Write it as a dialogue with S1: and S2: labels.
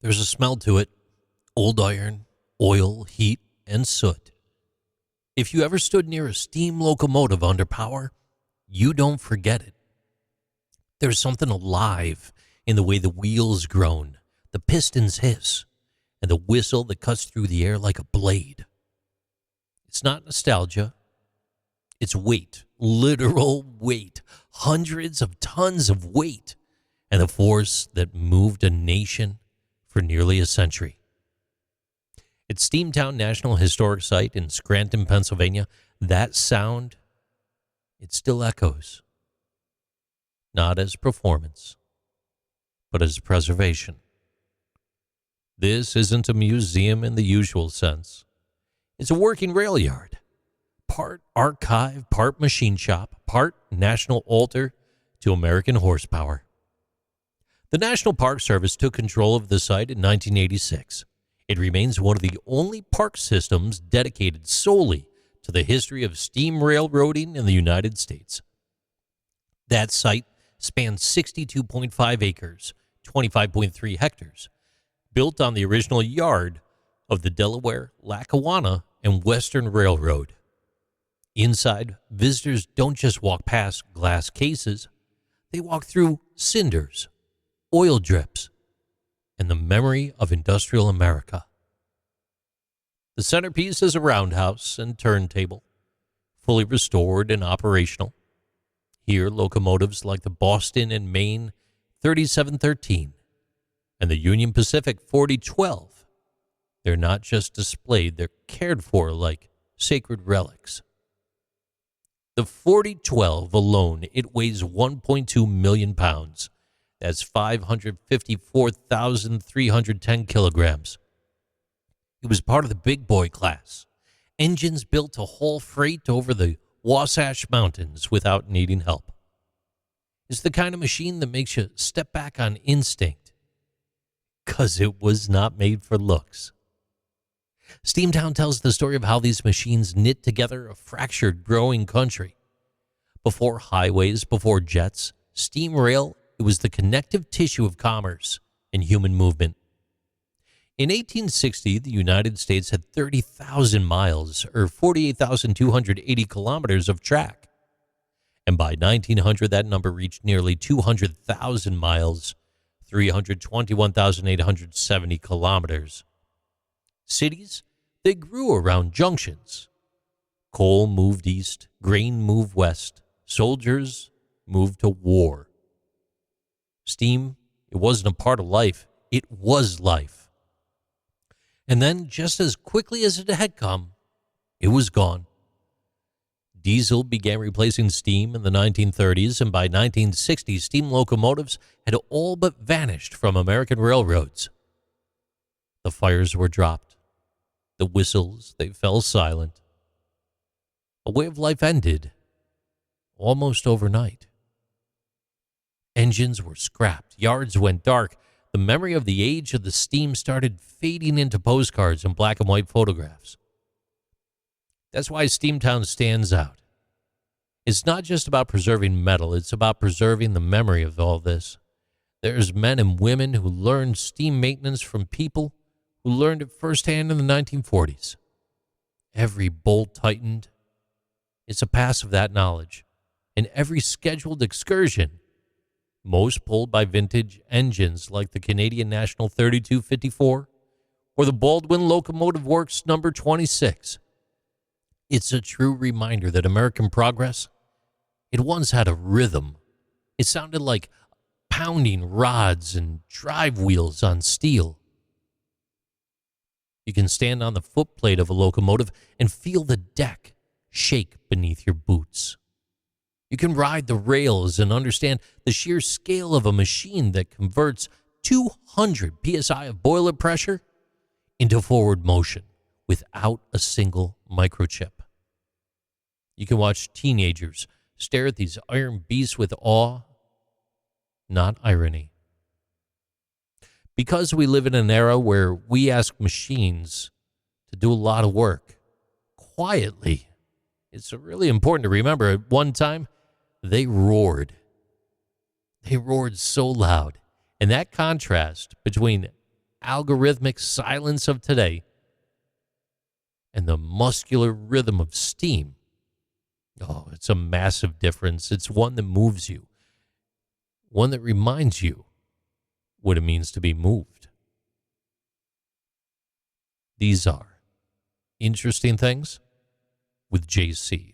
S1: There's a smell to it. Old iron, oil, heat, and soot. If you ever stood near a steam locomotive under power, you don't forget it. There's something alive in the way the wheels groan, the pistons hiss, and the whistle that cuts through the air like a blade. It's not nostalgia. It's weight, literal weight, hundreds of tons of weight, and the force that moved a nation for nearly a century. At Steamtown National Historic Site in Scranton, Pennsylvania, that sound, it still echoes. Not as performance, but as preservation. This isn't a museum in the usual sense. It's a working rail yard. Part archive, part machine shop, part national altar to American horsepower. The National Park Service took control of the site in 1986. It remains one of the only park systems dedicated solely to the history of steam railroading in the United States. That site spans 62.5 acres, 25.3 hectares, built on the original yard of the Delaware, Lackawanna, and Western Railroad. Inside, visitors don't just walk past glass cases, they walk through cinders, oil drips, and the memory of industrial America. The centerpiece is a roundhouse and turntable, fully restored and operational. Here, locomotives like the Boston and Maine 3713 and the Union Pacific 4012, they're not just displayed, they're cared for like sacred relics. The 4012 alone, it weighs 1.2 million pounds. That's 554,310 kilograms. It was part of the big boy class. Engines built to haul freight over the Wasatch Mountains without needing help. It's the kind of machine that makes you step back on instinct, because it was not made for looks. Steamtown tells the story of how these machines knit together a fractured, growing country. Before highways, before jets, steam rail, it was the connective tissue of commerce and human movement. In 1860, the United States had 30,000 miles, or 48,280 kilometers of track. And by 1900, that number reached nearly 200,000 miles, 321,870 kilometers. Cities, they grew around junctions. Coal moved east, grain moved west, soldiers moved to war. Steam, it wasn't a part of life, it was life. And then, just as quickly as it had come, it was gone. Diesel began replacing steam in the 1930s, and by 1960, steam locomotives had all but vanished from American railroads. The fires were dropped. The whistles, they fell silent. A way of life ended almost overnight. Engines were scrapped. Yards went dark. The memory of the age of the steam started fading into postcards and black and white photographs. That's why Steamtown stands out. It's not just about preserving metal. It's about preserving the memory of all this. There's men and women who learned steam maintenance from people who learned it firsthand in the 1940s. Every bolt tightened. It's a pass of that knowledge. And every scheduled excursion, most pulled by vintage engines like the Canadian National 3254 or the Baldwin Locomotive Works number 26. It's a true reminder that American progress, it once had a rhythm. It sounded like pounding rods and drive wheels on steel. You can stand on the footplate of a locomotive and feel the deck shake beneath your boots. You can ride the rails and understand the sheer scale of a machine that converts 200 psi of boiler pressure into forward motion without a single microchip. You can watch teenagers stare at these iron beasts with awe, not irony. Because we live in an era where we ask machines to do a lot of work quietly, it's really important to remember at one time, they roared. They roared so loud. And that contrast between algorithmic silence of today and the muscular rhythm of steam, oh, it's a massive difference. It's one that moves you, one that reminds you what it means to be moved. These are Interesting Things with JC.